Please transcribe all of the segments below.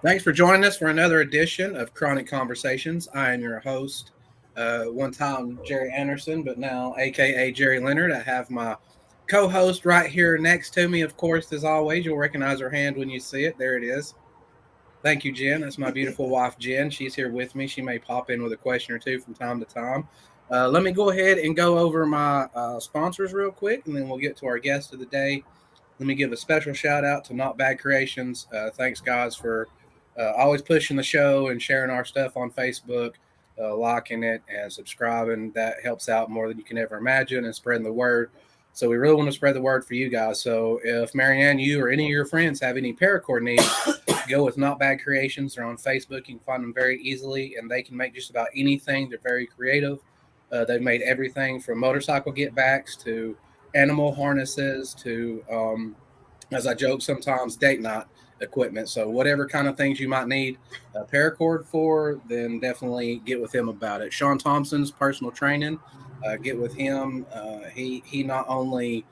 Thanks for joining us for another edition of Chronic Conversations. I am your host, one time Jerry Anderson, but now AKA Jerry Leonard. I have my co host right here next to me, of course, as always. You'll recognize her hand when you see it. There it is. Thank you, Jen. That's my beautiful wife, Jen. She's here with me. She may pop in with a question or two from time to time. Let me go ahead and go over my sponsors real quick, and then we'll get to our guest of the day. Let me give a special shout out to Not Bad Creations. Thanks, guys, for always pushing the show and sharing our stuff on Facebook, liking it and subscribing. That helps out more than you can ever imagine and spreading the word. So we really want to spread the word for you guys. So if Marrianne, you or any of your friends have any paracord needs, go with Not Bad Creations. They're on Facebook. You can find them very easily, and they can make just about anything. They're very creative. They've made everything from motorcycle get backs to animal harnesses to, as I joke sometimes, date night equipment. So whatever kind of things you might need a paracord for, then definitely get with him about it. Sean Thompson's personal training, get with him. He not only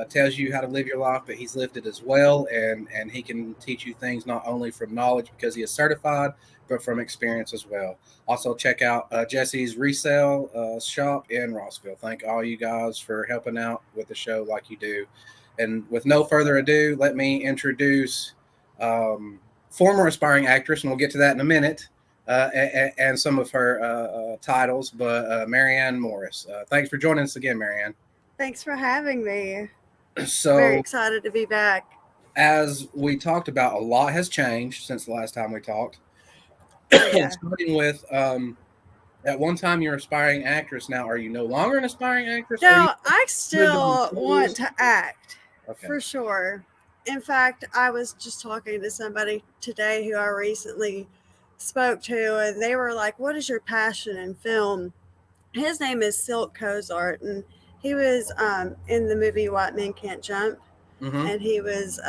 tells you how to live your life, but he's lived it as well, and he can teach you things not only from knowledge because he is certified, but from experience as well. Also, check out Jesse's resale shop in Rossville. Thank all you guys for helping out with the show like you do. And with no further ado, let me introduce former aspiring actress, and we'll get to that in a minute, and some of her titles, but Marrianne Morris. Thanks for joining us again, Marrianne. Thanks for having me. Very So, excited to be back. as we talked about, a lot has changed since the last time we talked. Oh, yeah. Starting with at one time you were aspiring actress. Now, are you no longer an aspiring actress? Or are you No, I still want to act okay? for sure. In fact, I was just talking to somebody today who I recently spoke to, and they were like, "What is your passion in film?" His name is Silk Cozart, and he was in the movie White Men Can't Jump. Mm-hmm. And he was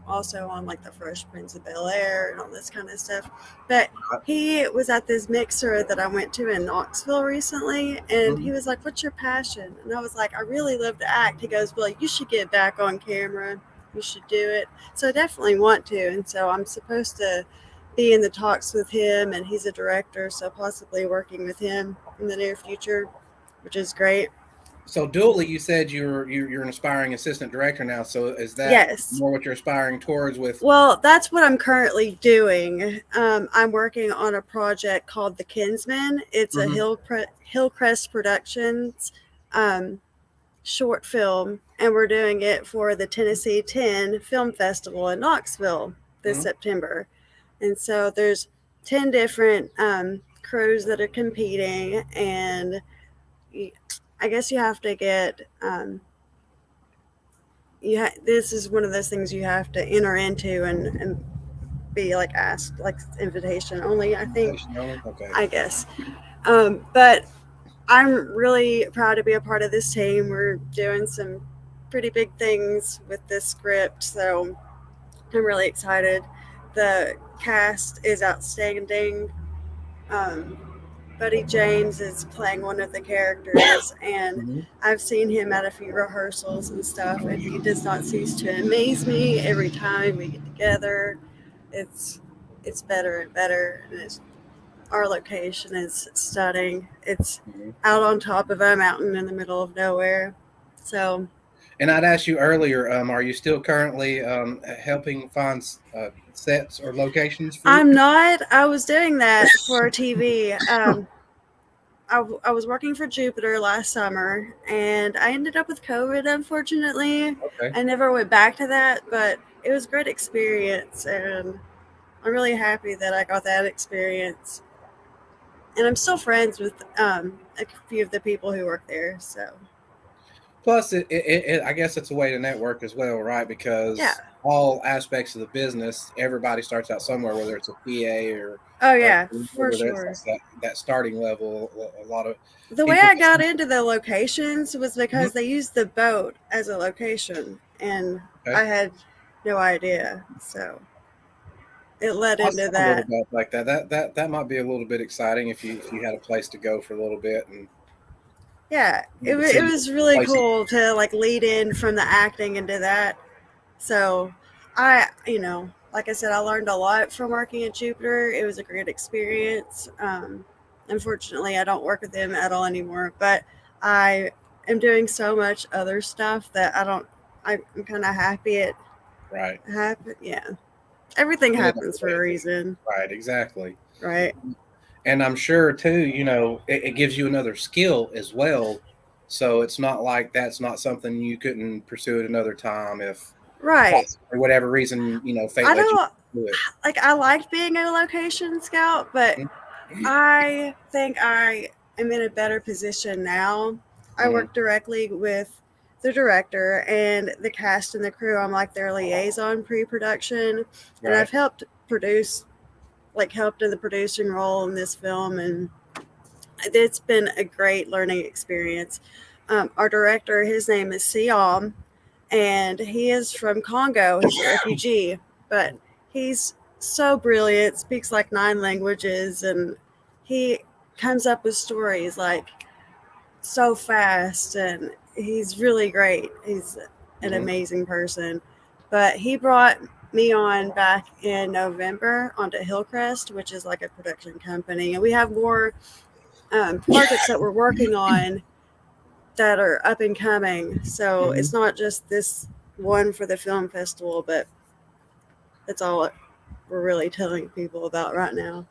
also on like the Fresh Prince of Bel Air and all this kind of stuff. But he was at this mixer that I went to in Knoxville recently, and he was like, "What's your passion?" And I was like, "I really love to act." He goes, "Well, you should get back on camera. You should do it." So I definitely want to, and so I'm supposed to be in the talks with him, and he's a director, so possibly working with him in the near future, which is great. So, dually, you said you're an aspiring assistant director now. So, is that Yes. more what you're aspiring towards with? Well, that's what I'm currently doing. I'm working on a project called The Kinsman. It's a Hillcrest Productions um, short film, and we're doing it for the Tennessee 10 Film Festival in Knoxville this September. And so there's 10 different crews that are competing, and I guess you have to get this is one of those things you have to enter into and be like asked like invitation only, I think. Okay. I guess. But I'm really proud to be a part of this team. We're doing some pretty big things with this script, so I'm really excited. The cast is outstanding. um, Buddy James is playing one of the characters, and I've seen him at a few rehearsals and stuff, and he does not cease to amaze me every time we get together. It's it's better and better, and our location is stunning. It's out on top of a mountain in the middle of nowhere. So, And I'd asked you earlier, are you still currently helping find sets or locations for? I'm not. I was doing that for TV. I was working for Jupiter last summer, and I ended up with COVID, unfortunately. Okay. I never went back to that, but it was a great experience, and I'm really happy that I got that experience. And I'm still friends with a few of the people who work there. So, Plus, I guess it's a way to network as well, right? Because yeah. all aspects of the business, everybody starts out somewhere, whether it's a PA or Oh, yeah, for whether sure. it's that starting level. A lot of The way people. I got into the locations was because they used the boat as a location, and I had no idea. So it led into that. Like that might be a little bit exciting if you had a place to go for a little bit and Yeah, it was really cool to like lead in from the acting into that. So I like I said, I learned a lot from working at Jupiter. It was a great experience. Unfortunately, I don't work with them at all anymore, but I am doing so much other stuff that I'm kind of happy it Right. happened. Yeah. Everything Yeah, that's happens the way for a it is. reason, Right, exactly. right? And I'm sure too, it gives you another skill as well. So it's not like that's not something you couldn't pursue at another time if Right. for whatever reason, fate I let you don't do it. like I liked being a location scout, but I think I am in a better position now. I Mhm. work directly with the director and the cast and the crew. I'm like their liaison pre-production, and Right. I've helped in the producing role in this film, and it's been a great learning experience. Our director, his name is Siam, and he is from Congo. He's a refugee, but he's so brilliant, speaks like 9 languages, and he comes up with stories like so fast, and he's really great. He's an Mhm. amazing person. But he brought me on back in November onto Hillcrest, which is like a production company, and we have more projects that we're working on that are up and coming. So it's Mhm. not just this one for the film festival, but it's all we're really telling people about right now.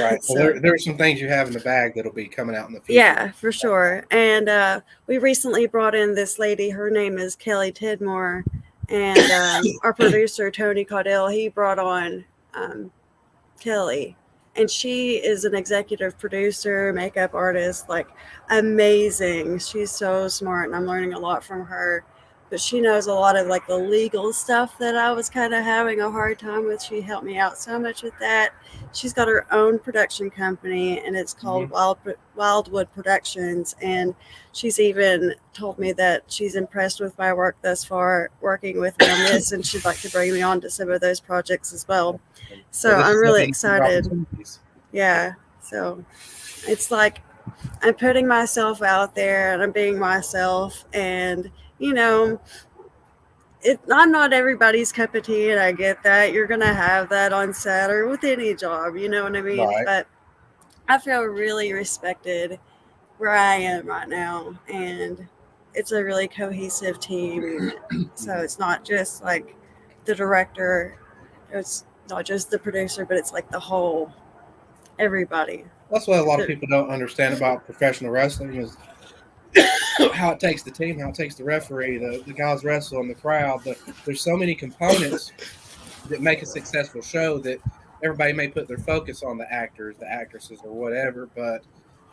Right. Well, So there's some things you have in the bag that'll be coming out in the future. yeah, for sure. And we recently brought in this lady. Her name is Kelly Tidmore, and our producer Tony Caudill. He brought on um, Kelly, and she is an executive producer, makeup artist, like amazing. She's so smart, and I'm learning a lot from her. But she knows a lot of like the legal stuff that I was kind of having a hard time with. She helped me out so much with that. She's got her own production company, and it's called Mhm. Wildwood Productions. And she's even told me that she's impressed with my work thus far, working with me on this, and she'd like to bring me on to some of those projects as well. Well, So this I'm is really opening your excited. opportunities. Yeah. So it's like I'm putting myself out there and I'm being myself. And, you know, I'm not everybody's cup of tea. And I get that. You're going to have that on set or with any job. You know what I mean? Right. But I feel really respected where I am right now. And it's a really cohesive team. So Mhm. it's not just like the director, it's not just the producer, but it's like the whole everybody. That's what a lot of The, people don't understand about professional wrestling is how it takes the team, how it takes the referee, the guys wrestling, the crowd. There's so many components that make a successful show that everybody may put their focus on the actors, the actresses, or whatever, but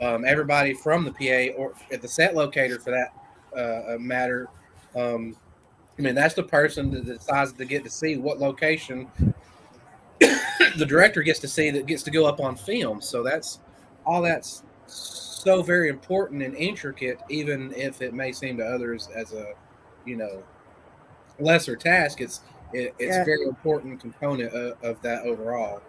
everybody from the PA or at the set locator for that matter. Um, I mean, that's the person that decides to get to see what location the director gets to see that gets to go up on film. So that's so very important and intricate, even if it may seem to others as a you know lesser task. It's a yeah. very important component of that overall.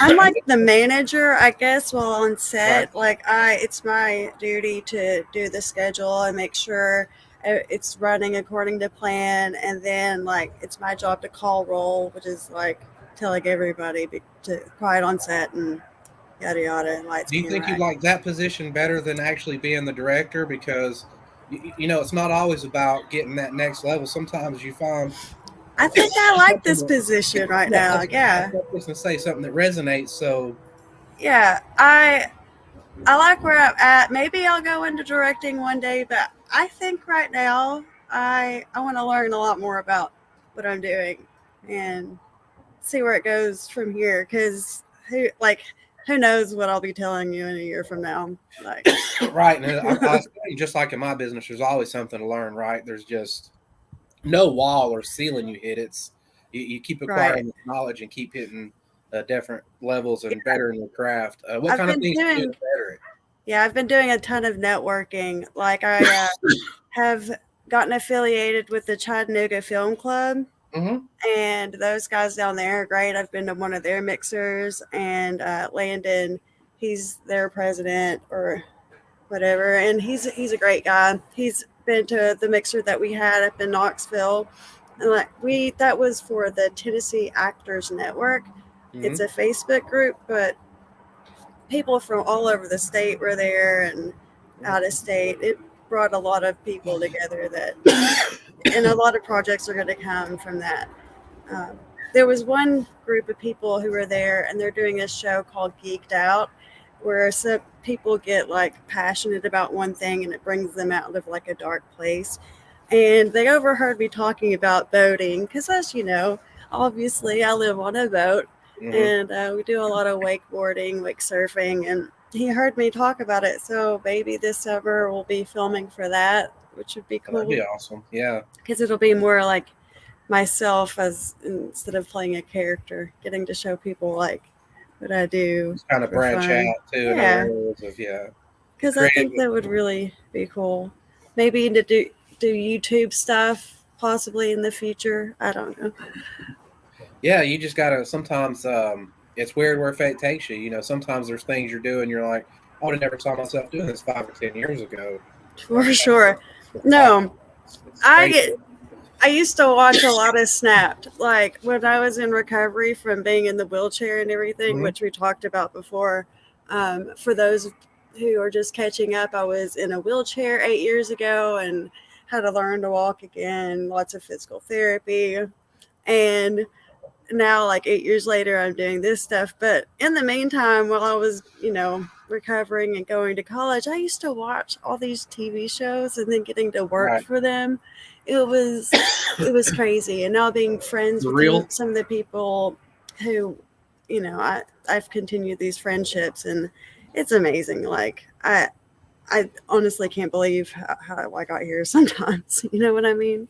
I'm like the manager, I guess, while on Right. set. Like it's my duty to do the schedule and make sure it's running according to plan, and then like it's my job to call roll, which is like telling everybody to quiet on set and yada yada, lights, Do you think camera, you action. like that position better than actually being the director? Because it's not always about getting that next level. Sometimes you find I think I like something this that, position right yeah, now. that's Yeah, what I was going to say, something that resonates. So yeah. I like where I'm at. Maybe I'll go into directing one day, but I think right now I want to learn a lot more about what I'm doing and see where it goes from here. Because who knows what I'll be telling you in a year from now? Like, right, and I think just like in my business, there's always something to learn. Right, there's just no wall or ceiling you hit. It's you keep right? acquiring knowledge and keep hitting different levels Yeah, and bettering your craft. What I've kind of been things do you do doing. to better it? Yeah, I've been doing a ton of networking. Like I have gotten affiliated with the Chattanooga Film Club, Mm-hmm. and those guys down there are great. I've been to one of their mixers, and Landon, he's their president or whatever, and he's a great guy. He's been to the mixer that we had up in Knoxville, That was for the Tennessee Actors Network. Mm-hmm. It's a Facebook group, but people from all over the state were there and out of state. It brought a lot of people together and a lot of projects are going to come from that. Um, there was one group of people who were there, and they're doing a show called Geeked Out, where some people get like passionate about one thing, and it brings them out of like a dark place. And they overheard me talking about boating, because as you know, obviously I live on a boat, Mm-hmm. and we do a lot of wakeboarding, wake surfing, and he heard me talk about it. So maybe this summer we'll be filming for that, which would be That'd cool be awesome. Yeah. because it'll be more like myself as instead of playing a character, getting to show people like what I do Just kind of for branch fun. out too in other Yeah, areas of because I think creative. that would really be cool. Maybe to do YouTube stuff possibly in the future. I don't know. Yeah, you just gotta sometimes it's weird where fate takes you. Sometimes there's things you're doing, you're like, I would have never saw myself doing this 5 or 10 years ago. For sure. No, It's I crazy. get. I used to watch a lot of Snapped, like when I was in recovery from being in the wheelchair and everything, Hmm. which we talked about before. For those who are just catching up, I was in a wheelchair 8 years ago and had to learn to walk again, lots of physical therapy. And now, like 8 years later, I'm doing this stuff. But in the meantime, while I was, recovering and going to college, I used to watch all these TV shows and then getting to work Right. for them. It was crazy. And now being friends The with real. some of the people who, I've continued these friendships, and it's amazing. Like I honestly can't believe how I got here sometimes. You know what I mean?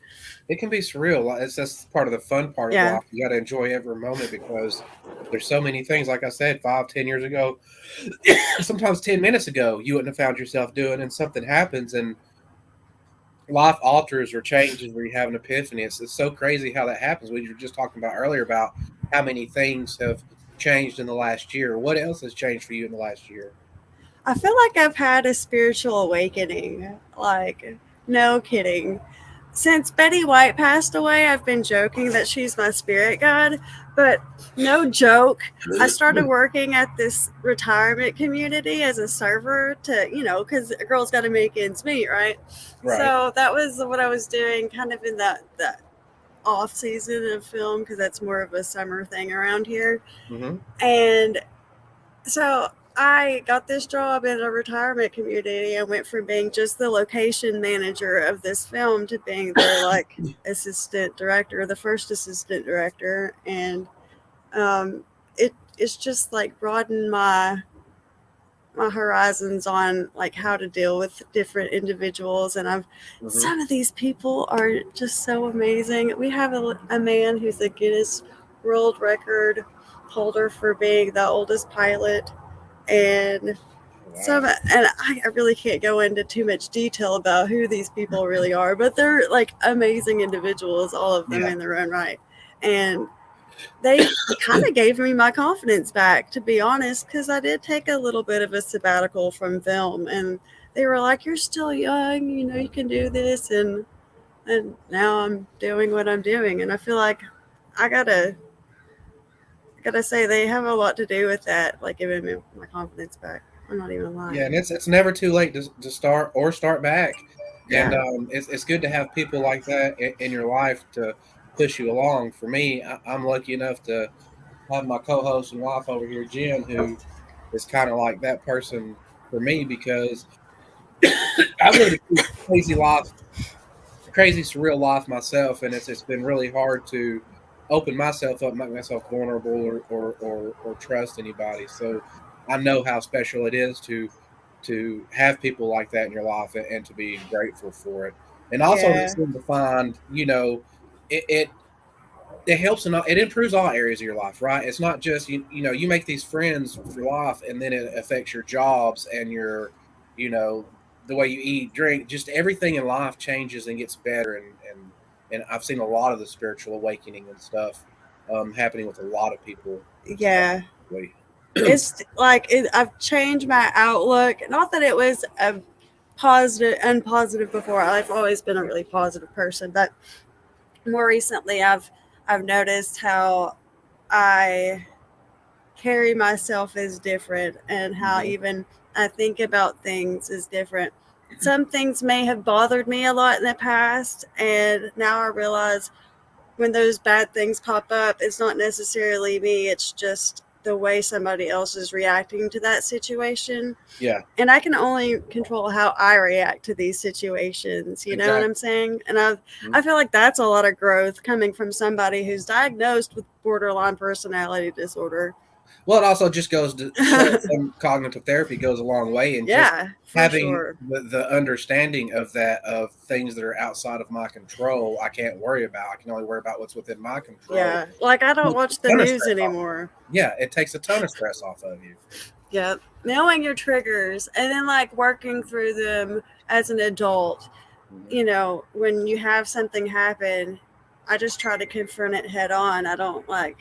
It can be surreal. It's just part of the fun part of Yeah. life. You got to enjoy every moment because there's so many things. Like I said, 5, 10 years ago, sometimes 10 minutes ago, you wouldn't have found yourself doing, and something happens, and life alters or changes where you have an epiphany. It's so crazy how that happens. We were just talking about earlier about how many things have changed in the last year. What else has changed for you in the last year? I feel like I've had a spiritual awakening. Like, no kidding. Since Betty White passed away, I've been joking that she's my spirit guide, but no joke. I started working at this retirement community as a server because a girl's got to make ends meet, right? Right. So that was what I was doing kind of in the off season of film because that's more of a summer thing around here. Mm-hmm. And so I got this job in a retirement community. I went from being just the location manager of this film to being their like assistant director, the first assistant director, and it's just like broadened my horizons on like how to deal with different individuals. And Mm-hmm. some of these people are just so amazing. We have a man who's the Guinness World Record holder for being the oldest pilot, and Wow. I really can't go into too much detail about who these people really are, but they're like amazing individuals, all of them Yeah. in their own right. And they kind of gave me my confidence back, to be honest, because I did take a little bit of a sabbatical from film, and they were like, "You're still young, you can do this," and now I'm doing what I'm doing, and I feel like I gotta say they have a lot to do with that, like giving me my confidence back. I'm not even Yeah, lying. and it's never too late to start back, and Yeah. it's good to have people like that in your life to push you along. For me, I'm lucky enough to have my co-host and wife over here, Jen, who is kind of like that person for me because I've lived a crazy life, crazy surreal life myself, and it's been really hard to open myself up, make myself vulnerable, or trust anybody. So I know how special it is to have people like that in your life and to be grateful for it, and also to Yeah. seem to find it it helps and it improves all areas of your life, right? It's not just you make these friends for life, and then it affects your jobs and your you know the way you eat, drink, just everything in life changes and gets better. And I've seen a lot of the spiritual awakening and stuff happening with a lot of people. Yeah. Lately. It's like I've changed my outlook. Not that it was a positive and positive before. I've always been a really positive person, but more recently I've noticed how I carry myself is different and how Mhm. even I think about things is different. Some things may have bothered me a lot in the past, and now I realize when those bad things pop up, it's not necessarily me, it's just the way somebody else is reacting to that situation. Yeah, And I can only control how I react to these situations. You know what exactly. I'm saying? And Mhm. I feel like that's a lot of growth coming from somebody who's diagnosed with borderline personality disorder. Well, it also just goes to show some cognitive therapy goes a long way, and just Yeah, for having sure. the understanding of that, of things that are outside of my control, I can't worry about. I can only worry about what's within my control. Yeah, like I don't Takes watch a the ton of news stress off. anymore. Yeah, it takes a ton of stress off of you. Yep. Knowing your triggers and then like working through them as an adult, Mhm. you know, when you have something happen, I just try to confront it head on. I don't like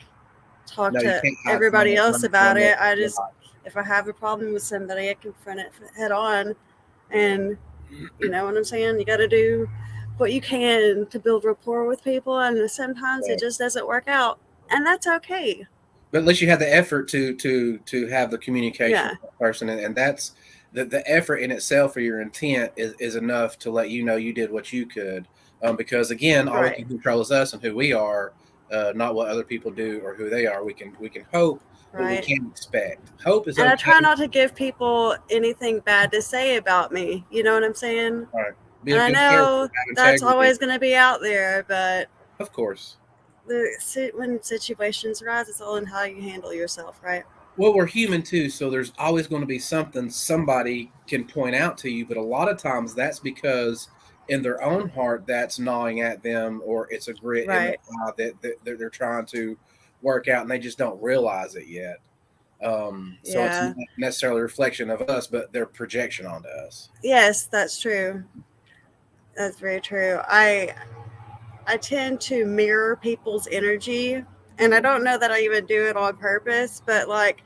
talk No, you to can't hide from everybody it, else run about from it. it. I Yeah. just, if I have a problem with somebody, I confront it head on. And you know what I'm saying? You got to do what you can to build rapport with people. And sometimes it Yeah. just doesn't work out. And that's okay. But at least you had the effort to have the communication Yeah. with that person, and that's the effort in itself, or your intent is enough to let you know you did what you could. Because again, all we Right. can control is us and who we are, not what other people do or who they are. We can hope, but we Right. can't expect. Hope is And I try okay. not to give people anything bad to say about me. You know what I'm saying? All right, be And a I good character, know have that's integrity, always going to be out there, but of course. when situations arise, it's all in how you handle yourself, right? Well, we're human too, so there's always going to be something somebody can point out to you, but a lot of times that's because in their own heart that's gnawing at them, or it's a grit in their Right. eye that they're trying to work out and they just don't realize it yet. So it's Yeah. not necessarily a reflection of us, but their projection onto us. Yes, that's true. That's very true. I tend to mirror people's energy, and I Mhm. don't know that I even do it on purpose, but like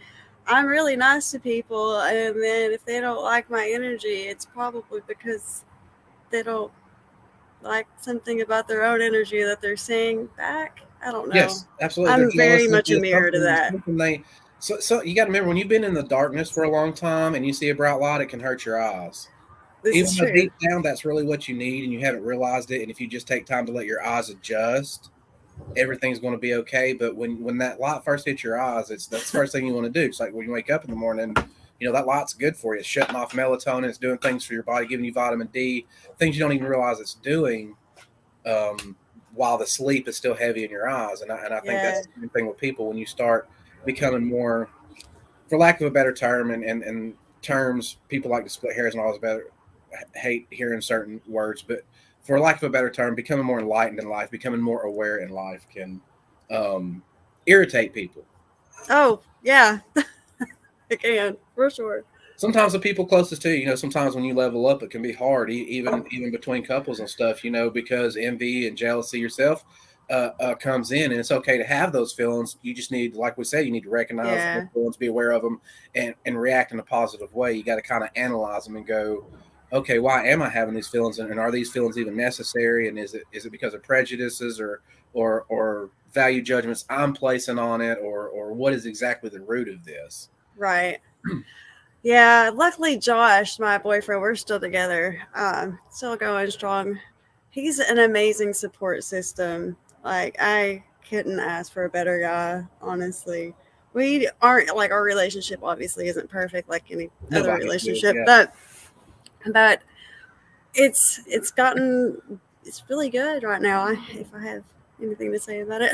I'm really nice to people, and then if they don't like my energy, it's probably because they don't like something about their own energy that they're seeing back. I don't know. Yes, absolutely. I'm They're very jealous of much a you. mirror to Something, that. something they. So you got to remember, when you've been in the darkness for a long time and you see a bright light, it can hurt your eyes. This Even is though true. deep down that's really what you need and you haven't realized it, and if you just take time to let your eyes adjust, everything's going to be okay. But when that light first hits your eyes, that's the first thing you want to do. It's like when you wake up in the morning, that light's good for you. It's shutting off melatonin, it's doing things for your body, giving you vitamin D, things you don't even realize it's doing, um, while the sleep is still heavy in your eyes. And I think Yeah. that's the same thing with people. When you start becoming more, for lack of a better term, and terms people like to split hairs and all this better, hate hearing certain words, but for lack of a better term, becoming more enlightened in life, becoming more aware in life can, um, irritate people. Oh, yeah, I can, for sure. Sometimes the people closest to you, sometimes when you level up, it can be hard, even between couples and stuff, because envy and jealousy yourself, comes in, and it's okay to have those feelings. You just need, like we said, you need to recognize those Yeah. feelings, be aware of them, and react in a positive way. You got to kind of analyze them and go, okay, why am I having these feelings, and are these feelings even necessary? And is it because of prejudices, or value judgments I'm placing on it, or what is exactly the root of this? Right. Yeah, luckily Josh, my boyfriend, we're still together. Still going strong. He's an amazing support system. Like I couldn't ask for a better guy, honestly. We aren't like our relationship obviously isn't perfect like any other Nobody's good. relationship, Yeah. but it's really good right now. If I have anything to say about it,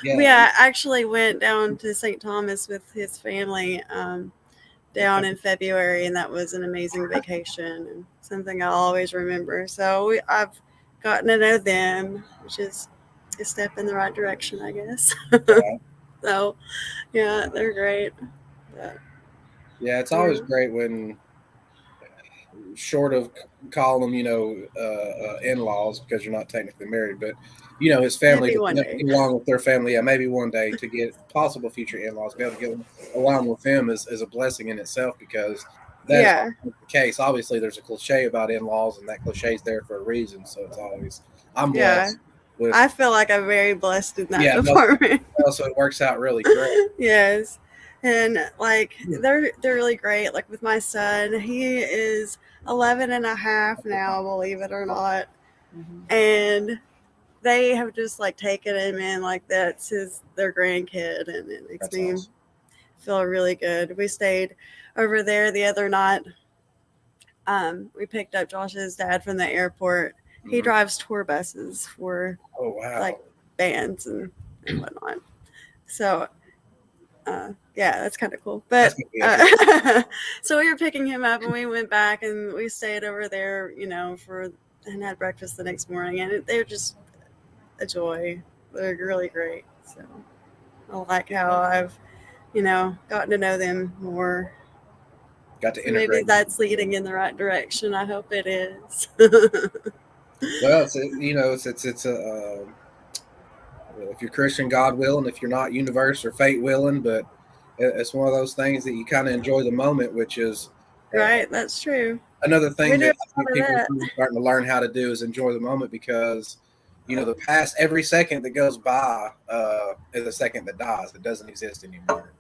Yeah. we actually went down to St. Thomas with his family down Okay. in February, and that was an amazing vacation and something I'll always remember. So I've gotten to know them, which is a step in the right direction, I guess. Right. So yeah, they're great. But, Yeah, it's yeah, always great when, short of calling them, in-laws, because you're not technically married, but his family, maybe to one be able to day. get along with their family. Yeah, maybe one day to get possible future in-laws, be able to get along with them is a blessing in itself, because that is Yeah, always the case. Obviously, there's a cliche about in-laws, and that cliche is there for a reason. So it's always, I'm yeah. blessed. I feel like I'm very blessed in that Yeah, department. so it works out really great. Yes. And like they're really great. Like with my son, he is 11 and a half now, believe it or not. And they have just like taken him in like that's their grandkid, and it makes That's me awesome. feel really good. We stayed over there the other night. We picked up Josh's dad from the airport. He drives tour buses for Oh wow. like bands and whatnot. So yeah, that's kind of cool. But so we were picking him up, and we went back, and we stayed over there, and had breakfast the next morning, and they're just a joy. They're really great. So I like how I've, gotten to know them more. Got to So maybe integrate. that's leading in the right direction. I hope it is. Well, it's a if you're Christian, God willing. If you're not, universe or fate willing. But it's one of those things that you kind of enjoy the moment, which is Right, that's true. another We thing do that I a lot think of people that. are starting to learn how to do is enjoy the moment, because the past, every second that goes by is a second that dies. It doesn't exist anymore.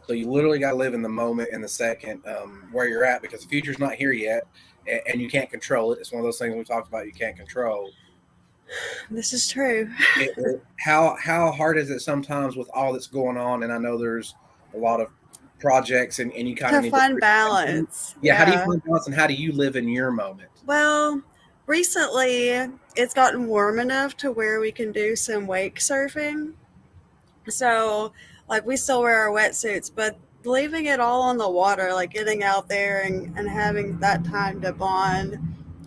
So you literally got to live in the moment, in the second, where you're at, because the future's not here yet, and you can't control it. It's one of those things we talked about you can't control. This is true. How hard is it sometimes with all that's going on? And I know there's a lot of projects, and you kind of To need find to. balance. Yeah, how do you Yeah. find balance, and how do you live in your moment? Well, recently it's gotten warm enough to where we can do some wake surfing. So, like, we still wear our wetsuits, but leaving it all on the water, like getting out there and having that time to bond,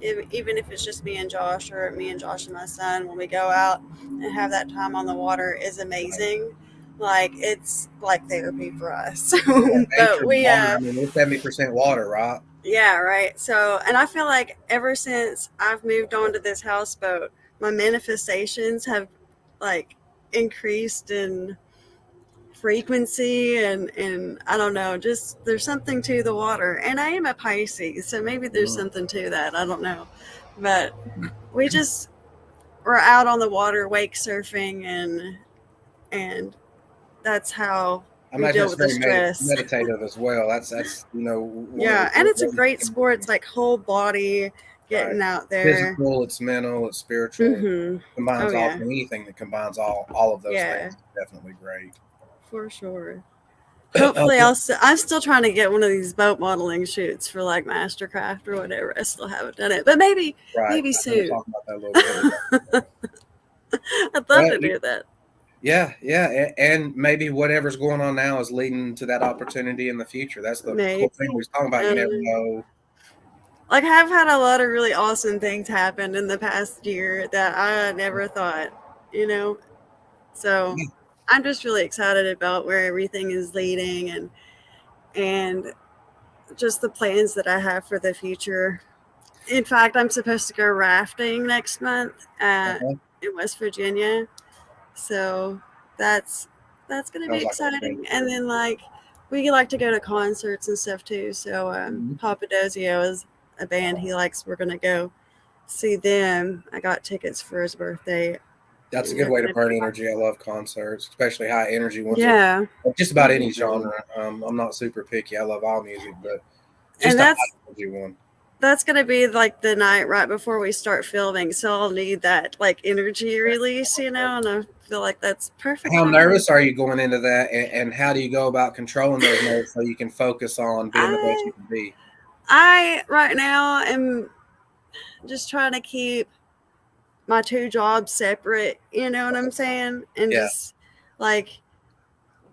even if it's just me and Josh, or me and Josh and my son, when we go out and have that time on the water, is amazing. Like, it's like therapy for us. Nature But and we, water. I mean, we're 70% water, right? yeah, right. So, and I feel like ever since I've moved on to this houseboat, my manifestations have like increased in frequency, and I don't know, just there's something to the water. And I am a Pisces, so maybe there's something to that. I don't know. But we just were out on the water wake surfing, and that's how I we imagine deal it's with the very stress. meditative as well. That's one of the Yeah, and it's a ways great you sport. can, It's like whole body right. getting out there. Physical, it's mental, it's spiritual. Oh Combines all. yeah. Anything that combines all of those things Yeah, is definitely great. for sure. Hopefully, I'm still trying to get one of these boat modeling shoots for like Mastercraft or whatever. I still haven't done it, but maybe Right. maybe I know we're soon. talking about that a little bit. I'd love Well, to do that. yeah, and maybe whatever's going on now is leading to that opportunity in the future. That's the cool Maybe. thing we was talking about. You never know. Like, I've had a lot of really awesome things happen in the past year that I never thought, you know. So I'm just really excited about where everything is leading, and just the plans that I have for the future. In fact, I'm supposed to go rafting next month in West Virginia, so that's going to be Sounds like a great exciting. And trip. then like we like to go to concerts and stuff too. So Papa Dozio is a band he likes. We're going to go see them. I got tickets for his birthday. That's a good They're way to going to burn be energy. I love concerts, especially high energy ones, yeah. or just about any genre. I'm not super picky. I love all music, but just And a high energy one. that's going to be like the night right before we start filming. So I'll need that like energy release, and I feel like that's perfect. How nervous are you going into that, and how do you go about controlling those nerves so you can focus on being the best you can be? I right now am just trying to keep my two jobs separate, you know what I'm saying? And just like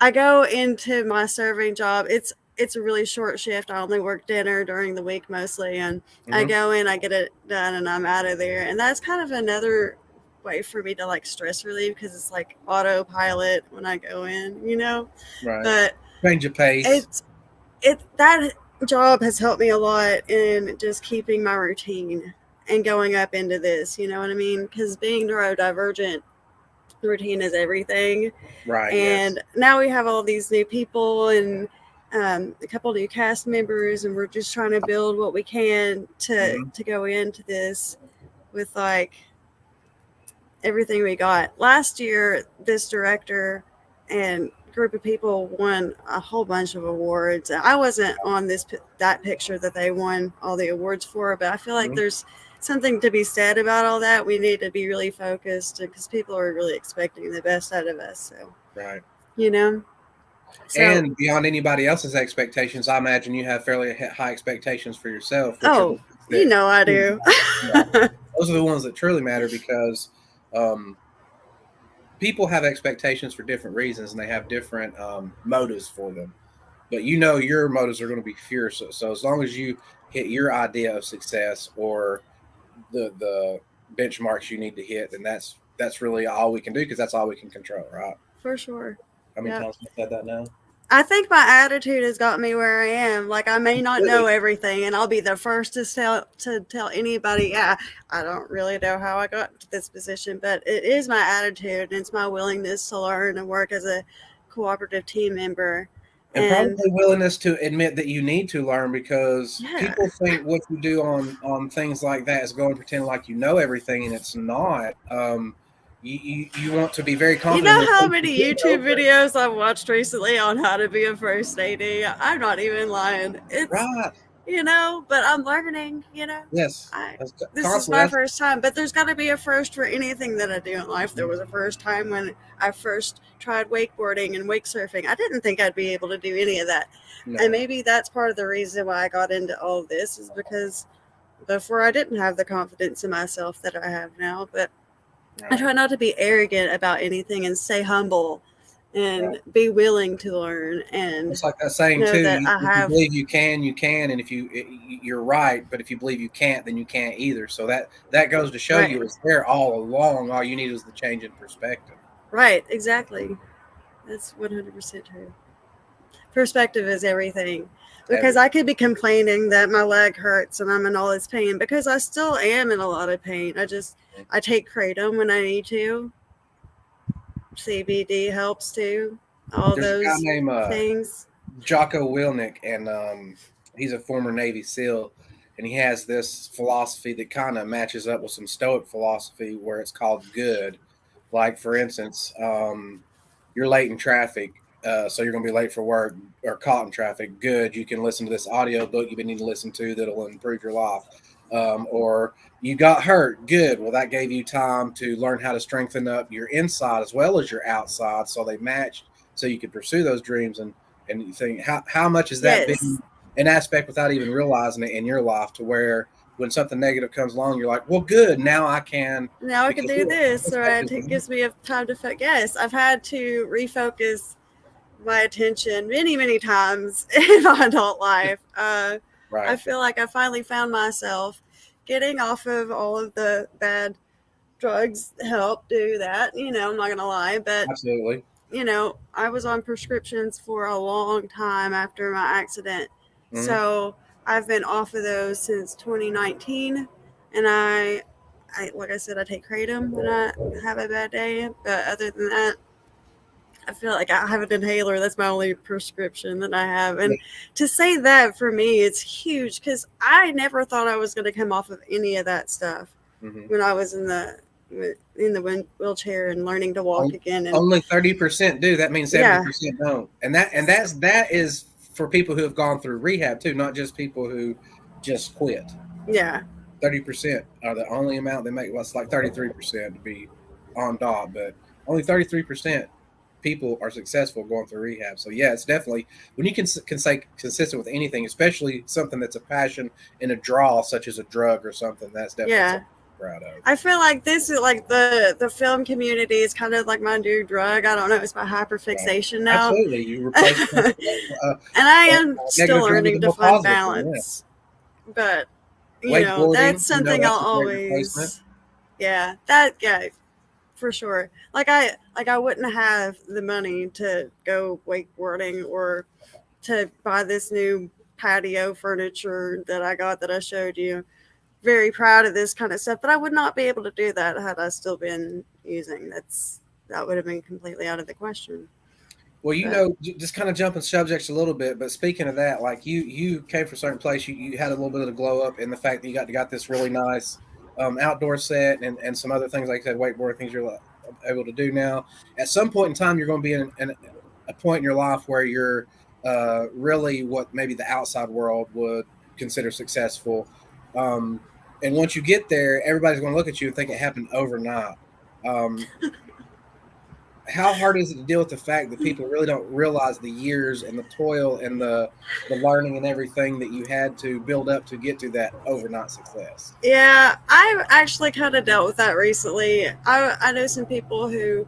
I go into my serving job, it's a really short shift. I only work dinner during the week mostly, and I go in, I get it done, and I'm out of there. And that's kind of another way for me to like stress relieve, because it's like autopilot when I go in, Right. But Change of pace. That job has helped me a lot in just keeping my routine and going up into this, you know what I mean? Because being neurodivergent, routine is everything. Right. And now we have all these new people, and a couple new cast members, and we're just trying to build what we can to go into this with like everything we got. Last year, this director and group of people won a whole bunch of awards. I wasn't on that picture that they won all the awards for, but I feel like Mhm. there's something to be said about all that. We need to be really focused because people are really expecting the best out of us. So, Right. you know, so And beyond anybody else's expectations, I imagine you have fairly high expectations for yourself, which are the oh, ones you that know I truly do. matter. Yeah. Those are the ones that truly matter because um, people have expectations for different reasons and they have different motives for them. But you know your motives are going to be fierce. So as long as you hit your idea of success or the benchmarks you need to hit, then that's really all we can do because that's all we can control, right? For sure. How many Yep. times have I said that now? I think my attitude has got me where I am. Like I may not know Absolutely. everything, and I'll be the first to tell anybody. Yeah, I don't really know how I got to this position, but it is my attitude and it's my willingness to learn and work as a cooperative team member. And And probably willingness to admit that you need to learn because yeah, people think what you do on things like that is go and pretend like you know everything, and it's not. You want to be very you confident know in the how things you many do know, YouTube but videos I've watched recently on how to be a first AD? I'm not even lying. It's right. but I'm learning. Yes. I That's this is constantly my that's first time, but there's got to be a first for anything that I do in life. There was a first time when I first tried wakeboarding and wake surfing. I didn't think I'd be able to do any of that. And no. maybe that's part of the reason why I got into all of this is because before I didn't have the confidence in myself that I have now. But I Right. try not to be arrogant about anything and stay humble Right. and be willing to learn and It's like that saying know too. that I If you have. believe you can, and if you're right. But if you believe you can't, then you can't either. So that goes to show Right, you it's there all along. All you need is the change in perspective. right, exactly. That's 100% true. Perspective is everything. Because Everything. I could be complaining that my leg hurts and I'm in all this pain because I still am in a lot of pain. I take kratom when I need to. CBD helps too. All There's a guy those named things. Jocko Willnick, and he's a former Navy SEAL, and he has this philosophy that kind of matches up with some Stoic philosophy, where it's called good. Like for instance, you're late in traffic, so you're going to be late for work or caught in traffic. Good, you can listen to this audio book you've been needing to listen to that'll improve your life. Or you got hurt. Good. Well, that gave you time to learn how to strengthen up your inside as well as your outside, so they matched, so you could pursue those dreams. And you think how much has that Yes. been an aspect without even realizing it in your life, to where when something negative comes along, you're like, well, good. Now I can Now I can because do you're this, or perspective. it gives me a time to focus. Yes, I've had to refocus my attention many, many times in my adult life. I Right. feel like I finally found myself getting off of all of the bad drugs help do that. I'm not going to lie, but Absolutely. I was on prescriptions for a long time after my accident. Hmm. So I've been off of those since 2019. And like I said, I take kratom when I have a bad day. But other than that, I feel like I have an inhaler. That's my only prescription that I have. Yeah. And to say that for me, it's huge because I never thought I was going to come off of any of that stuff Hmm. when I was in the wheelchair and learning to walk again. And Only 30% do. That means yeah, 70% don't. And that is for people who have gone through rehab too, not just people who just quit. yeah, 30% are the only amount they make. Well, it's like 33% to be on dot, but only 33% people are successful going through rehab. So yeah, it's definitely when you can say consistent with anything, especially something that's a passion and a draw, such as a drug or something. That's definitely yeah. something I'm proud of. I feel like this is like the film community is kind of like my new drug. I don't know. It's my Right. hyperfixation now. Absolutely, you replace And I a am still negative drug with a learning to more find positive one. Yeah. balance. But Wakeboarding, that's something I'll that's a great replacement. always, yeah, for sure. Like I wouldn't have the money to go wakeboarding or to buy this new patio furniture that I got that I showed you. Very proud of this kind of stuff, but I would not be able to do that had I still been using. That would have been completely out of the question. Well, But just kind of jumping subjects a little bit, but speaking of that, like you came from a certain place, you had a little bit of the glow up in the fact that you got this really nice outdoor set and some other things, like I said, wakeboard things you're able to do now. At some point in time, you're going to be in a point in your life where you're really what maybe the outside world would consider successful. And once you get there, everybody's going to look at you and think it happened overnight. How hard is it to deal with the fact that people really don't realize the years and the toil and the learning and everything that you had to build up to get to that overnight success? Yeah, I've actually kind of dealt with that recently. I know some people who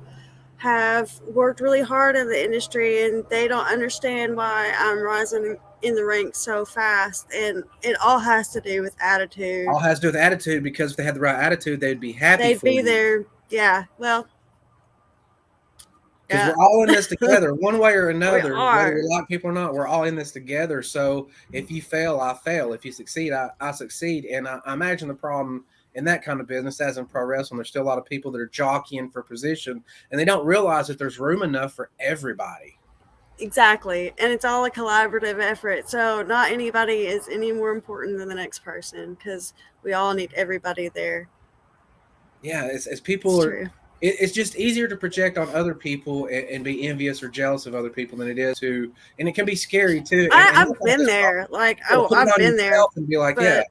have worked really hard in the industry and they don't understand why I'm rising in the ranks so fast, and it all has to do with attitude. All has to do with attitude, because if they had the right attitude, they'd be happy They'd for be you. there. Yeah, well, Because yeah. we're all in this together, one way or another, We whether are. we like people or not. We're all in this together. So if you fail, I fail. If you succeed, I succeed. And I imagine the problem in that kind of business, as in pro wrestling, there's still a lot of people that are jockeying for position, and they don't realize that there's room enough for everybody. Exactly. And it's all a collaborative effort. So not anybody is any more important than the next person, because we all need everybody there. Yeah, as people It's are, true. it's just easier to project on other people and be envious or jealous of other people than it is to, and it can be scary too. And I've been there. Like, put it I've on been there. yourself and be like, yeah,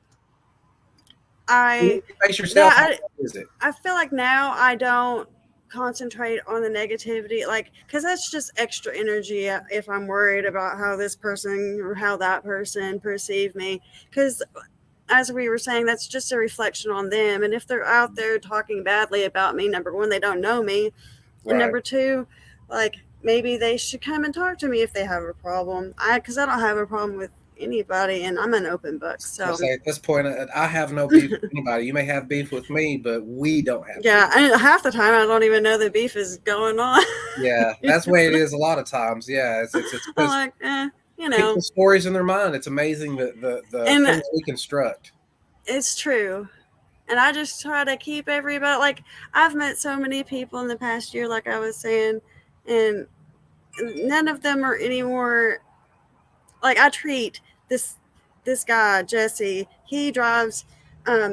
I face yourself. yeah, How hard is it? I feel like now I don't concentrate on the negativity, like, because that's just extra energy if I'm worried about how this person or how that person perceive me. Because as we were saying, that's just a reflection on them. And if they're out there talking badly about me, number one, they don't know me. And Right. number two, like, maybe they should come and talk to me if they have a problem. Because I don't have a problem with anybody, and I'm an open book. So Say at this point, I have no beef with anybody. You may have beef with me, but we don't have. yeah, and half the time I don't even know the beef is going on. Yeah, that's the way it is a lot of times. Yeah, it's I'm like, you know, people's stories in their mind. It's amazing the things we construct. It's true. And I just try to keep everybody, like, I've met so many people in the past year, like I was saying, and none of them are any more, like, I treat this guy, Jesse, he drives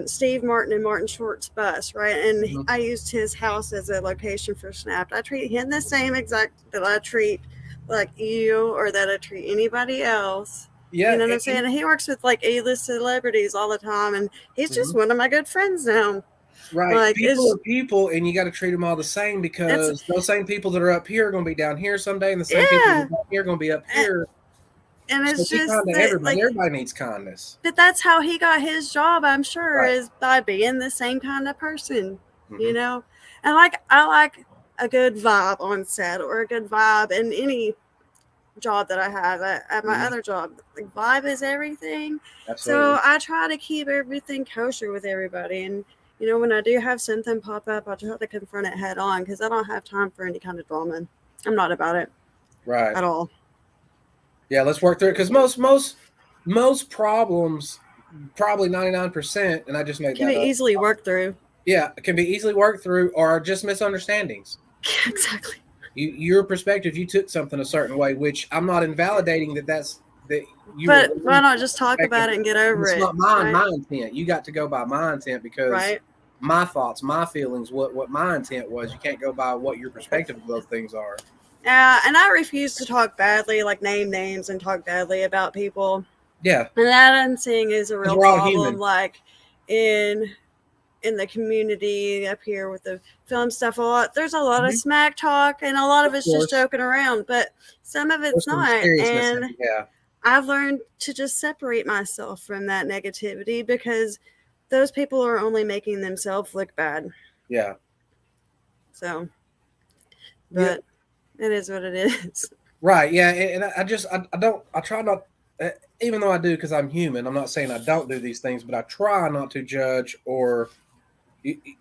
Steve Martin and Martin Short's bus, right? And I used his house as a location for Snapped. I treat him the same exact that I treat like you or that I treat anybody else. Yeah, you know what I'm saying? He works with like A-list celebrities all the time, and he's just one of my good friends now. Right. Like, people are people, and you got to treat them all the same, because those same people that are up here are going to be down here someday, and the same people that are down here are going to be up here. And it's so just kind to that, everybody. like, Everybody needs kindness. But that's how he got his job, I'm sure, Right. is by being the same kind of person, you know? And like, I like a good vibe on set, or a good vibe in any job that I have at my other job. Like, vibe is everything. Absolutely. So I try to keep everything kosher with everybody. And, you know, when I do have something pop up, I try to confront it head on, because I don't have time for any kind of drama. I'm not about it. Right. At all. Yeah, let's work through it, because most problems, probably 99%, and I just made can that be up. easily worked through. Yeah, it can be easily worked through, or just misunderstandings. Exactly. Your perspective, you took something a certain way, which I'm not invalidating that you. But why not just talk about it and get over it? It's not my intent. You got to go by my intent, because my thoughts, my feelings, what my intent was. You can't go by what your perspective of those things are. Yeah, and I refuse to talk badly, like name names and talk badly about people. Yeah. And that I'm seeing is a real problem, human. like in the community up here with the film stuff. There's a lot of smack talk, and a lot of it's just joking around, but some of it's not. And I've learned to just separate myself from that negativity, because those people are only making themselves look bad. Yeah. So, but it is what it is. Right. Yeah. And I try not, even though I do, because I'm human. I'm not saying I don't do these things, but I try not to judge or,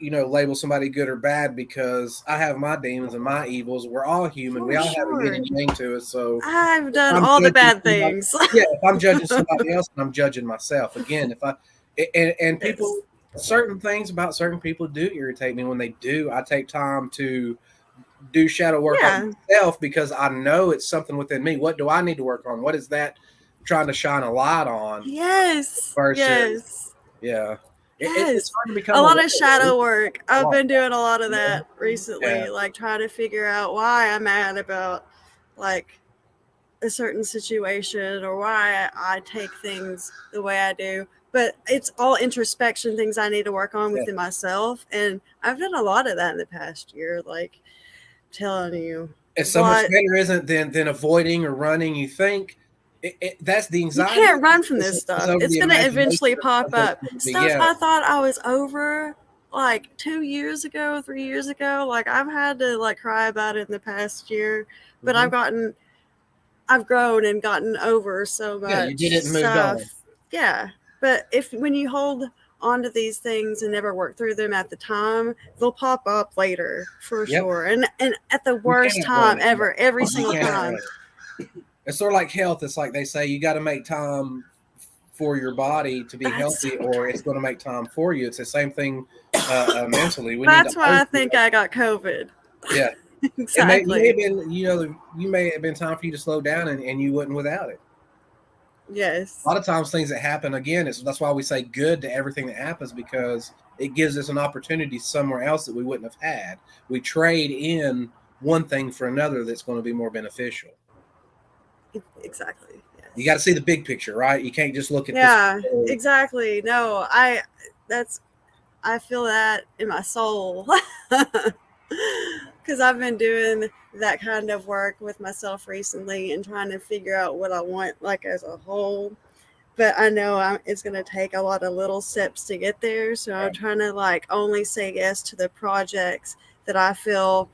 label somebody good or bad, because I have my demons and my evils. We're all human. We all have a yin and yang to us. So I've done all the bad things. If I'm judging somebody else, I'm judging myself. Again, and people, certain things about certain people do irritate me. When they do, I take time to do shadow work on myself, because I know it's something within me. What do I need to work on? What is that trying to shine a light on? Yes. Versus, yeah. It's Yes, hard to become a lot aware of shadow work. I've lot, been doing a lot of you know? that recently, Yeah. like trying to figure out why I'm mad about like a certain situation or why I take things the way I do. But it's all introspection things I need to work on Yeah. within myself. And I've done a lot of that in the past year, like telling you. It's so much But better, isn't it, than avoiding or running. You think that's the you anxiety. can't run from this It's stuff. over It's the going to imagination eventually of pop what it's up. going to be. Stuff Yeah. I thought I was over like 2 years ago, 3 years ago. Like I've had to like cry about it in the past year, but Mm-hmm. I've grown and gotten over so Yeah, you did much it and moved stuff. on. Yeah. But when you hold on to these things and never work through them at the time, they'll pop up later for Yep. sure. And at the You worst can't outrun time it. ever, every You single can't time. outrun it. It's sort of like health. It's like they say you got to make time for your body to be That's healthy, so or it's true. going to make time for you. It's the same thing mentally. We need to That's why always I be think I got COVID. yeah. It may have Exactly. been, you may have been time for you to slow down, and you wouldn't without it. A Yes. lot of times things that happen again, that's why we say good to everything that happens, because it gives us an opportunity somewhere else that we wouldn't have had. We trade in one thing for another that's going to be more beneficial. Exactly. You got to Yes. see the big picture, right? You can't just look at this. Yeah, exactly. No, that's I feel that in my soul. Cuz I've been doing that kind of work with myself recently and trying to figure out what I want like as a whole. But I know it's going to take a lot of little steps to get there, so I'm trying to like only say yes to the projects that I feel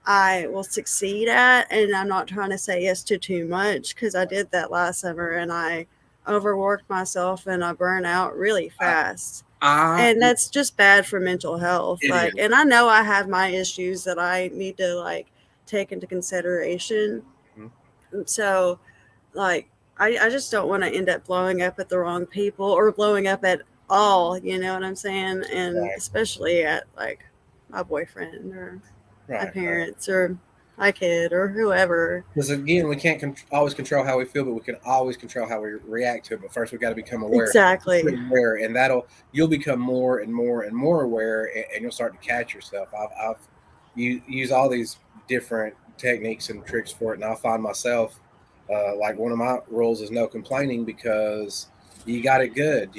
I will succeed at, and I'm not trying to say yes to too much because I did that last summer and I overworked myself and I burn out really I, fast. I And that's just bad for mental health. it Like, is. and I know I have my issues that I need to like take into consideration. Mhm. And so, like, I just don't want to end up blowing up at the wrong people or blowing up at all. You know what I'm saying? And Right, especially at like my boyfriend or my right. parents or my kid or whoever. Because again, we can't always control how we feel, but we can always control how we react to it. But first, we got to become aware. Exactly. Aware, and you'll become more and more and more aware, and you'll start to catch yourself. I've use all these different techniques and tricks for it, and I find myself like one of my rules is no complaining, because you got it good.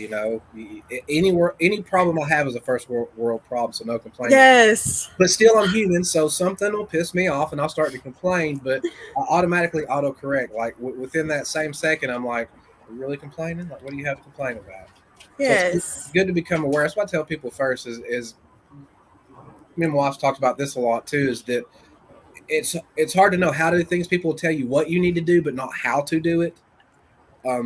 Any problem I have is a first world problem, so no complaining. Yes. But still, I'm human, so something will piss me off, and I'll start to complain. But I automatically autocorrect. Like within that same second, I'm like, "Are you really complaining? Like, what do you have to complain about?" So it's Yes. good to become aware. That's what I tell people first. Is me and my wife talked about this a lot too. Is that it's hard to know how to do things. People will tell you what you need to do, but not how to do it.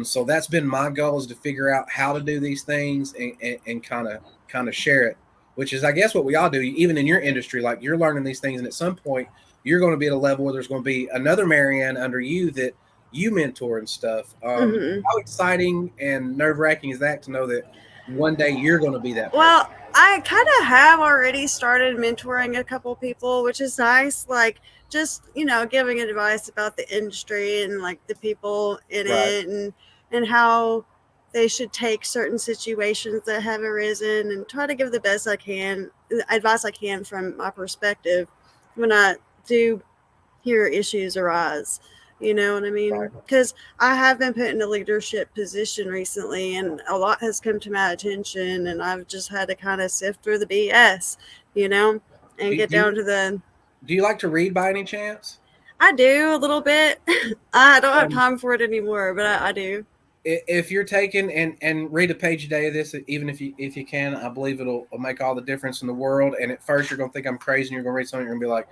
So that's been my goal, is to figure out how to do these things, and kind of share it, which is, I guess, what we all do, even in your industry. Like, you're learning these things, and at some point you're going to be at a level where there's going to be another Marrianne under you that you mentor and stuff. Hmm. How exciting and nerve-wracking is that, to know that one day you're going to be that person? Well, I kind of have already started mentoring a couple people, which is nice. Like, just, giving advice about the industry and like the people in Right. it and how they should take certain situations that have arisen and try to give the best I can, advice I can from my perspective when I do hear issues arise. You know what I Right. mean? Because I have been put in a leadership position recently, and a lot has come to my attention, and I've just had to kind of sift through the BS, and Do, get do, you, down to the. do you like to read by any chance? I do a little bit. I don't have Um, time for it anymore, but I do. if you're taking and read a page a day of this, even if you can, I believe it'll make all the difference in the world. And at first, you're going to think I'm crazy, and you're going to read something, you're going to be like,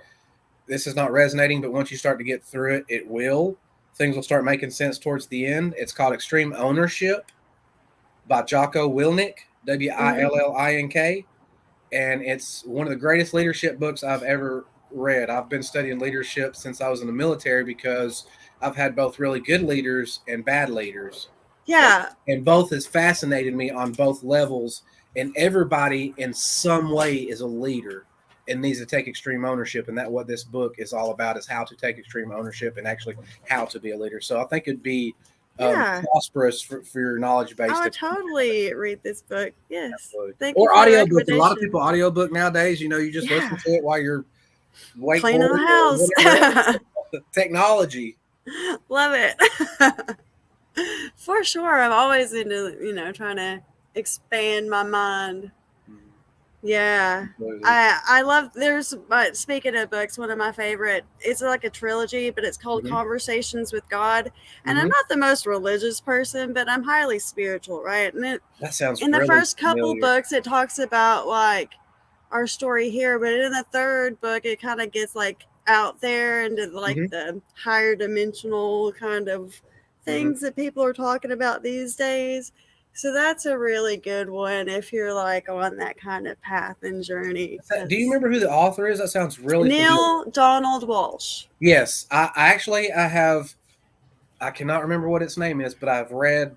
this is not resonating. But once you start to get through it, it will. Things will start making sense towards the end. It's called Extreme Ownership by Jocko Willink, Hmm. Willink, and it's one of the greatest leadership books I've ever read. I've been studying leadership since I was in the military, because I've had both really good leaders and bad leaders, and, Yeah. and both has fascinated me on both levels. And everybody in some way is a leader and needs to take extreme ownership. And that what this book is all about, is how to take extreme ownership and actually how to be a leader. So I think it'd be Yeah. prosperous for your knowledge base. I would totally read this book. Yes. Absolutely. Thank you Or for the audiobook. A lot of recommendation. people audiobook nowadays. You know, you just listen to it while you're Cleaning the wakeboarding or house. whatever. Technology. Love it. For sure. I'm always into, trying to expand my mind. Yeah. Absolutely. I love but speaking of books, one of my favorite, it's like a trilogy, but it's called Conversations with God. And I'm not the most religious person, but I'm highly spiritual, right? And that sounds in the really first couple familiar. books it talks about like our story here, but in the third book it kind of gets like out there into like the higher dimensional kind of things that people are talking about these days. So that's a really good one if you're like on that kind of path and journey. Do you remember who the author is? That sounds really Neil familiar. Donald Walsh. Yes, I have. I cannot remember what its name is, but I've read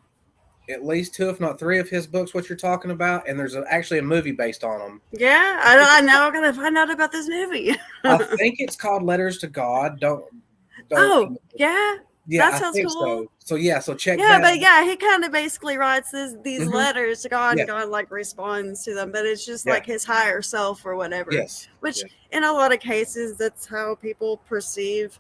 at least 2, if not 3, of his books. What you're talking about, and there's actually a movie based on them. Yeah, I now gotta find out about this movie. I think it's called Letters to God. Don't. Oh, yeah. Yeah, that sounds cool. So check yeah, that. But yeah, he kind of basically writes these letters to God, and God like responds to them, but it's just like his higher self or whatever. Yes. Which in a lot of cases, that's how people perceive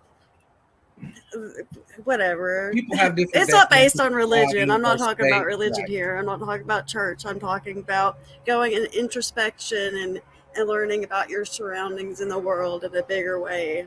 whatever. People have different. It's not based on religion. I'm not talking about religion here. I'm not talking about church. I'm talking about going in introspection and learning about your surroundings in the world in a bigger way,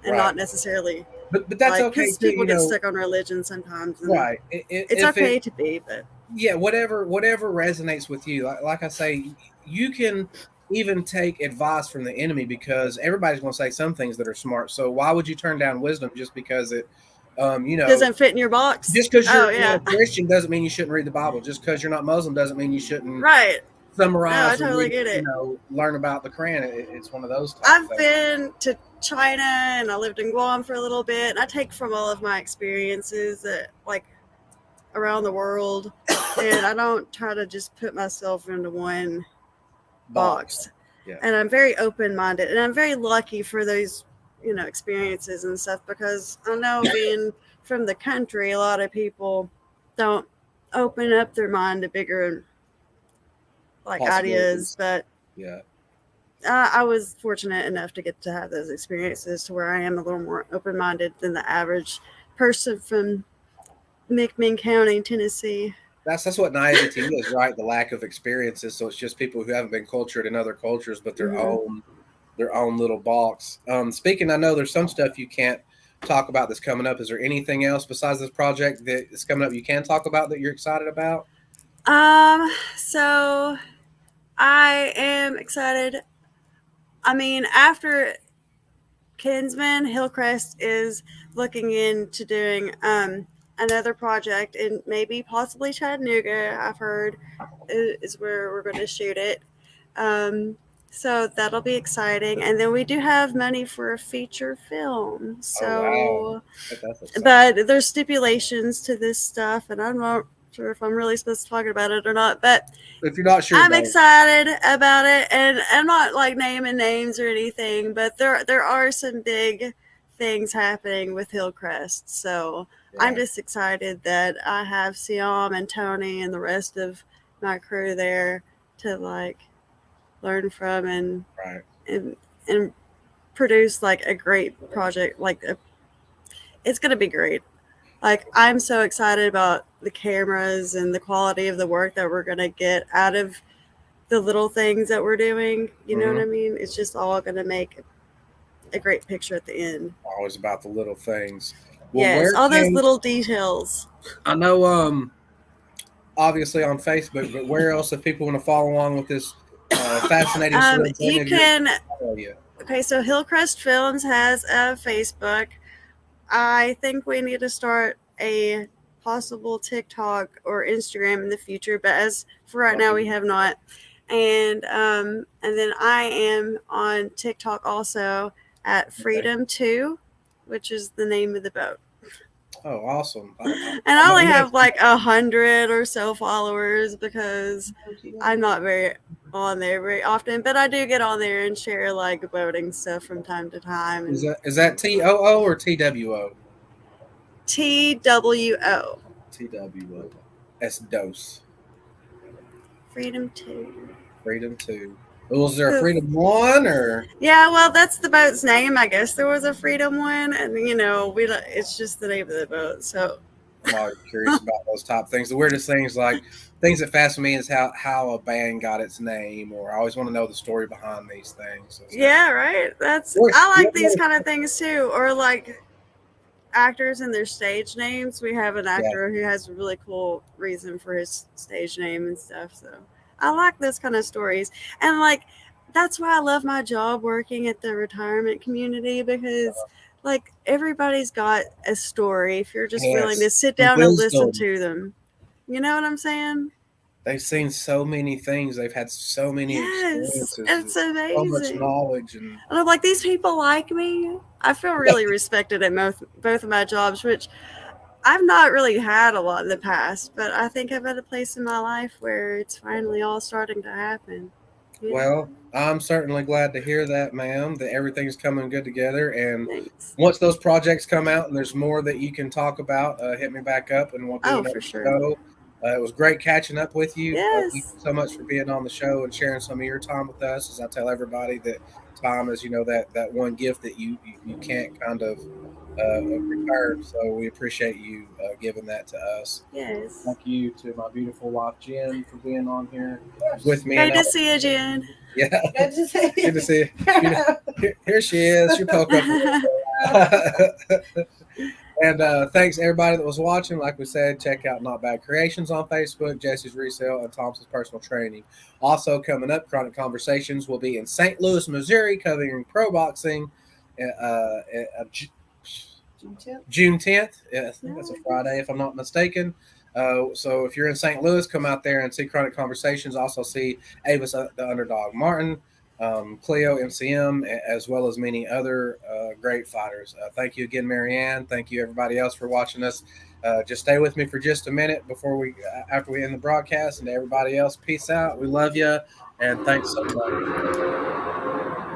and not necessarily. But that's okay because too. People get stuck on religion sometimes. Right. It's okay to be, but yeah, whatever resonates with you. Like I say, you can even take advice from the enemy, because everybody's going to say some things that are smart. So why would you turn down wisdom just because it, doesn't fit in your box? Just because you're a Christian doesn't mean you shouldn't read the Bible. Just because you're not Muslim doesn't mean you shouldn't. Right. Summarize. No, I totally get it. Learn about the Quran. It's one of those. I've been to China and I lived in Guam for a little bit. And I take from all of my experiences like around the world, and I don't try to just put myself into one box. Yeah. And I'm very open-minded, and I'm very lucky for those, experiences and stuff, because I know being from the country, a lot of people don't open up their mind to bigger ideas, but I was fortunate enough to get to have those experiences to where I am a little more open-minded than the average person from McMinn County, Tennessee. That's what naivety is, right? The lack of experiences. So it's just people who haven't been cultured in other cultures, but their own little box. Speaking, I know there's some stuff you can't talk about that's coming up. Is there anything else besides this project that is coming up you can talk about that you're excited about? So I am excited. I mean, after Kinsman, Hillcrest is looking into doing another project in maybe possibly Chattanooga, I've heard, is where we're going to shoot it. So that'll be exciting. And then we do have money for a feature film. So, but there's stipulations to this stuff, and I'm not sure if I'm really supposed to talk about it or not, but if you're not sure, I'm excited about it, and I'm not like naming names or anything, but there are some big things happening with Hillcrest. So I'm just excited that I have Siam and Tony and the rest of my crew there to like learn from and produce like a great project. It's going to be great. Like, I'm so excited about the cameras and the quality of the work that we're going to get out of the little things that we're doing. You know what I mean? It's just all going to make a great picture at the end. Always about the little things. Well, yes, all those little details. I know, obviously on Facebook, but where else, if people want to follow along with this fascinating story? You can. Okay, so Hillcrest Films has a Facebook. I think we need to start a possible TikTok or Instagram in the future, but as for right now, we have not. And then I am on TikTok also at Freedom2, which is the name of the boat. Oh, awesome. And I only have like 100 or so followers because I'm not very on there very often, but I do get on there and share like boating stuff from time to time. Is that TOO or TWO? TWO. TW. That's dose. Freedom 2. Freedom 2. Was there a Freedom 1 or? Yeah, well, that's the boat's name. I guess there was a Freedom 1, and it's just the name of the boat. So I'm always curious about those top things. The weirdest things, like things that fascinate me, is how a band got its name, or I always want to know the story behind these things. So yeah, right. I like these kind of things too, or like actors and their stage names. We have an actor who has a really cool reason for his stage name and stuff. So I like those kind of stories, and like that's why I love my job working at the retirement community, because like everybody's got a story if you're just willing to sit down and listen to them. You know what I'm saying? They've seen so many things. They've had so many experiences. It's amazing. So much knowledge. And I'm like, these people like me. I feel really respected at both of my jobs, which I've not really had a lot in the past, but I think I'm at a place in my life where it's finally all starting to happen. Well, I'm certainly glad to hear that, ma'am, that everything's coming good together. And Thanks. Once those projects come out and there's more that you can talk about, hit me back up and we'll do another show. It was great catching up with you. Yes. Thank you so much for being on the show and sharing some of your time with us. As I tell everybody, that time is, that one gift that you can't kind of return. So we appreciate you giving that to us. Yes. Thank you to my beautiful wife, Jen, for being on here with me. Great to see you, Jen. Yeah. Good to see you. Good to see you. Here she is. She poke up. And thanks everybody that was watching. Like we said, check out Not Bad Creations on Facebook, Jesse's Resale, and Thompson's Personal Training. Also coming up, Chronic Conversations will be in St. Louis, Missouri, covering pro boxing. June 10th. Yeah, I think that's a Friday, if I'm not mistaken. So if you're in St. Louis, come out there and see Chronic Conversations. Also see Avis the Underdog Martin, Cleo MCM, as well as many other great fighters. Thank you again, Marrianne. Thank you everybody else for watching us. Just stay with me for just a minute after we end the broadcast, and to everybody else, peace out. We love you, and thanks so much.